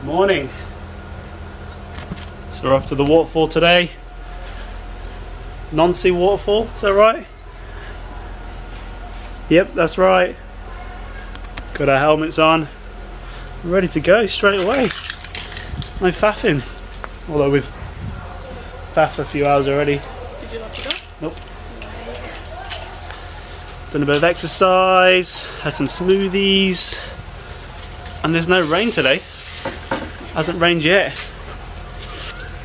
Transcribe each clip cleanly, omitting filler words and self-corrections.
Morning. So we're off to the waterfall today. Non-sea waterfall, is that right? Yep, that's right. Got our helmets on. We're ready to go straight away. No faffing. Although we've faffed a few hours already. Did you lock it up? Nope. Done a bit of exercise, had some smoothies, and there's no rain today. Hasn't rained yet.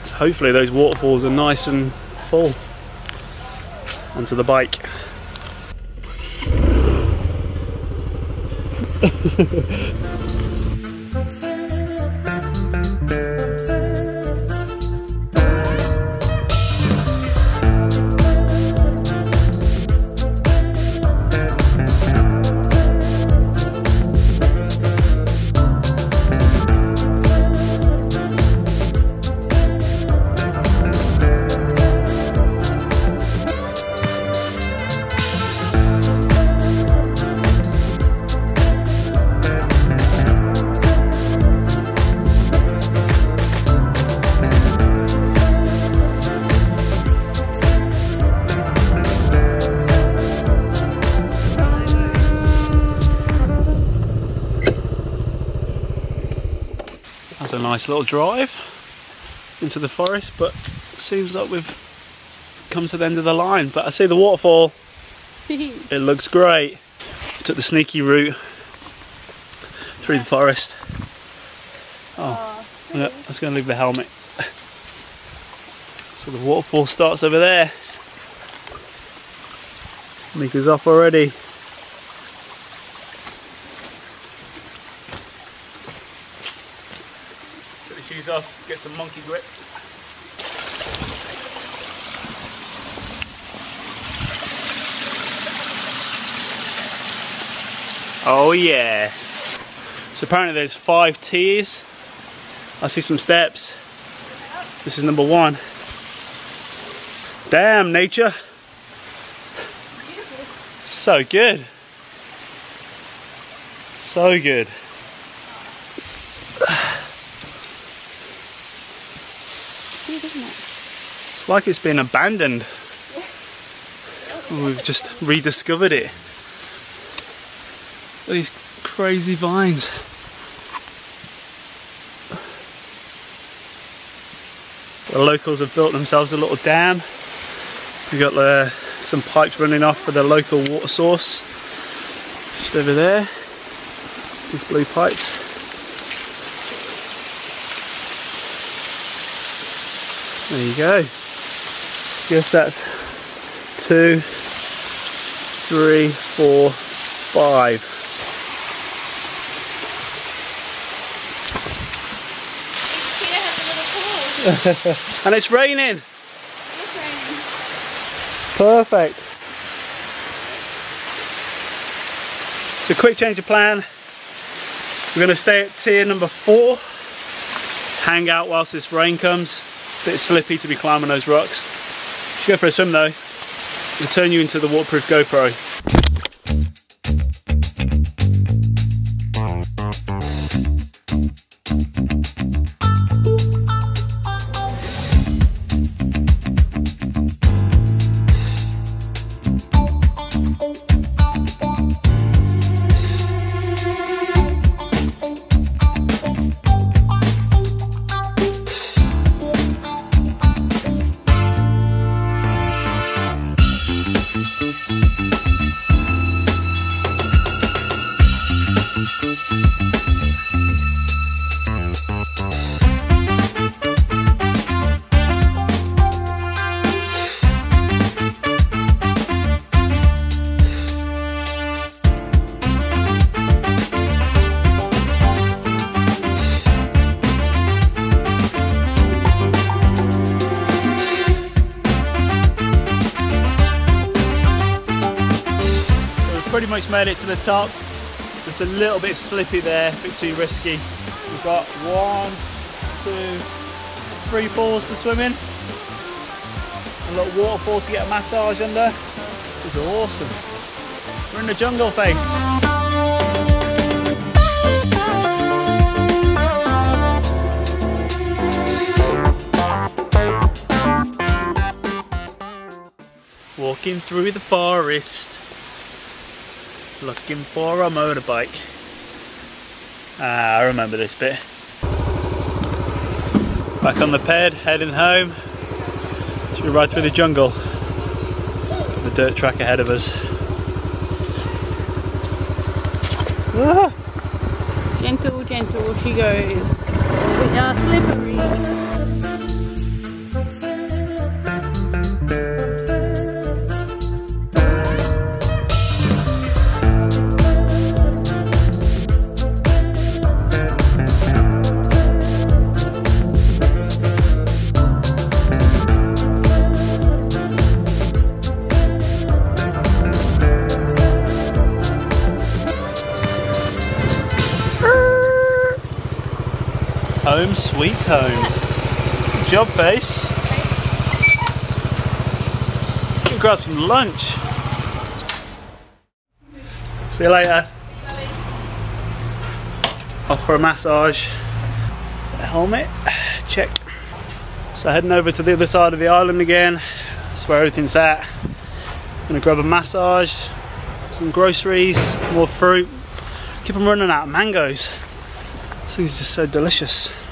So hopefully those waterfalls are nice and full. Onto the bike. That's a nice little drive into the forest, but it seems like we've come to the end of the line. But I see the waterfall. It looks great. Took the sneaky route through the forest. Oh, yeah, I was going to leave the helmet. So the waterfall starts over there. Mika's off already. Shoes off, get some monkey grip. Oh yeah. So apparently there's 5 tiers. I see some steps. This is number 1. Damn, nature. So good. So good. It's like it's been abandoned. We've just rediscovered it. These crazy vines. The locals have built themselves a little dam. We've got some pipes running off for the local water source. Just over there. These blue pipes. There you go. Guess that's 2, 3, 4, 5. And it's raining. It's raining. Perfect. So quick change of plan. We're going to stay at tier number 4. Just hang out whilst this rain comes. Bit slippy to be climbing those rocks. Should go for a swim though. We'll turn you into the waterproof GoPro. Pretty much made it to the top. Just a little bit slippy there, a bit too risky. We've got 1, 2, 3 pools to swim in. A little waterfall to get a massage under. This is awesome. We're in the jungle face. walking through the forest, looking for a motorbike. Ah, I remember this bit. Back on the ped, heading home. Should we ride through the jungle? The dirt track ahead of us. Ah. Gentle, gentle she goes. We are slippery. Home sweet home. Good job, face. Let's go grab some lunch. See you later. Off for a massage. Helmet, check. So heading over to the other side of the island again. That's where everything's at. Gonna grab a massage, some groceries, more fruit. Keep on running out of mangoes. This thing's just so delicious.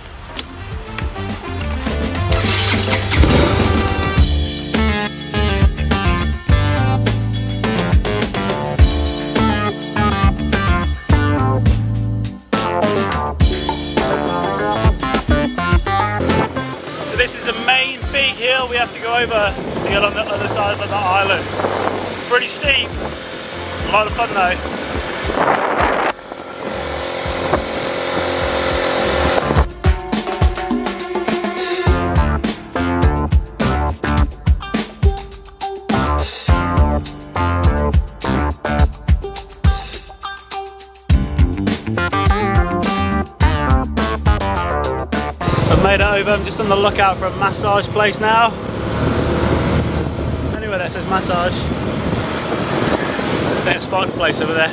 So this is a main big hill we have to go over to get on the other side of the island. Pretty steep, a lot of fun though. Made it over. I'm just on the lookout for a massage place now. Anyway, that says massage. I think I spotted a place over there.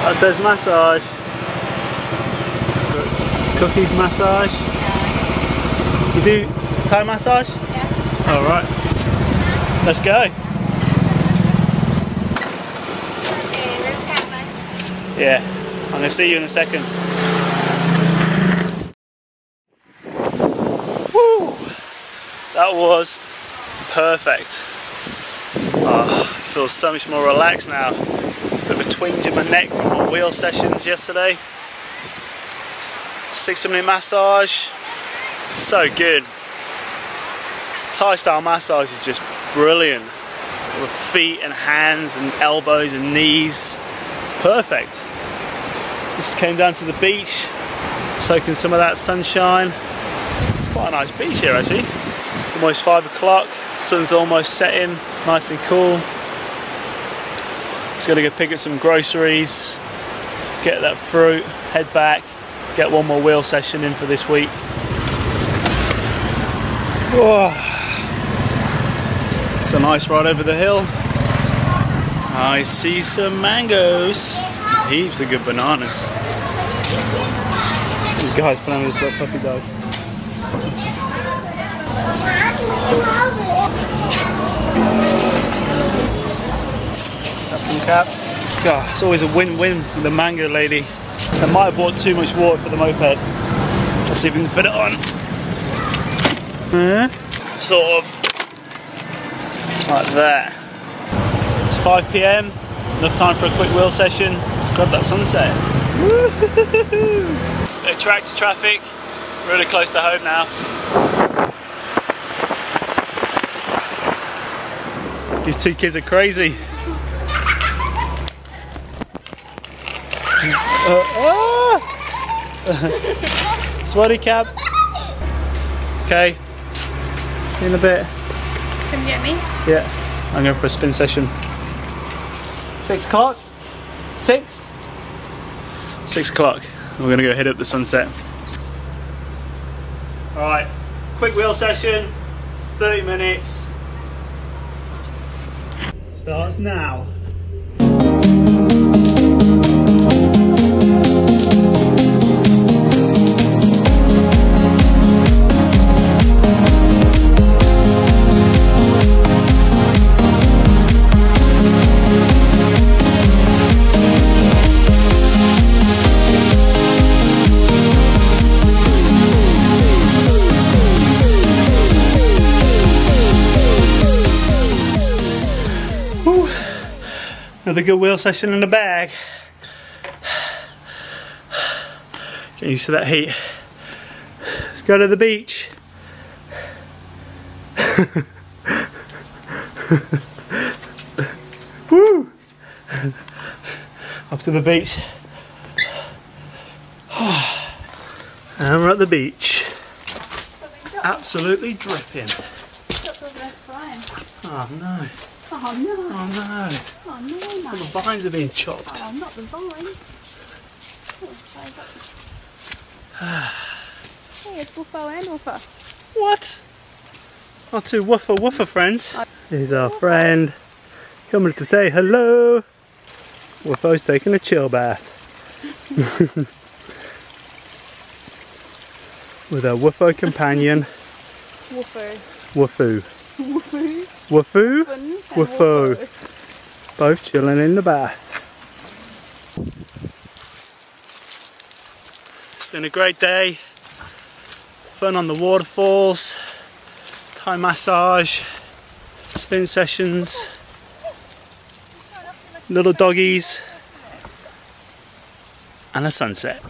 That says massage. Cookies massage. You do Thai massage? Yeah. Alright. Let's go. Okay, let's have one. Yeah. I'm going to see you in a second. Woo! That was perfect. Oh, I feel so much more relaxed now. Bit of a twinge in my neck from my wheel sessions yesterday. 60-minute massage. So good. Thai style massage is just brilliant. With feet and hands and elbows and knees. Perfect. Just came down to the beach, soaking some of that sunshine. It's quite a nice beach here actually. Almost 5 o'clock, sun's almost setting, nice and cool. Just gotta go pick up some groceries, get that fruit, head back, get one more wheel session in for this week. Whoa. It's a nice ride over the hill. I see some mangoes. Heaps of good bananas. These guys playing with this little puppy dog. Captain Cap. God, it's always a win-win with the mango lady. So I might have bought too much water for the moped. Let's see if we can fit it on. Sort of like that. It's 5 PM. Enough time for a quick wheel session. Grab that sunset. Bit of tractor traffic. Really close to home now. These two kids are crazy. Sweaty cap. Okay. See you in a bit. Can you get me? Yeah. I'm going for a spin session. 6 o'clock? 6? 6 o'clock. We're going to go hit up the sunset. Alright, quick wheel session, 30 minutes. Starts now. Another good wheel session in the bag. Getting used to that heat. Let's go to the beach. Woo! Off to the beach. And we're at the beach. Absolutely dripping. Oh no. Oh no. Oh no. Oh no. All the vines are being chopped. Oh, not the vine. Hey, it's Woofo and Woofer. What? Our two woofer friends. Here's our friend coming to say hello. Woofo's taking a chill bath. With our Woofo companion. Woofo. Woofoo. Woofoo. Woofoo? Woofo. Woofo. Both chilling in the bath. It's been a great day. Fun on the waterfalls. Thai massage. Spin sessions. Little doggies. And a sunset.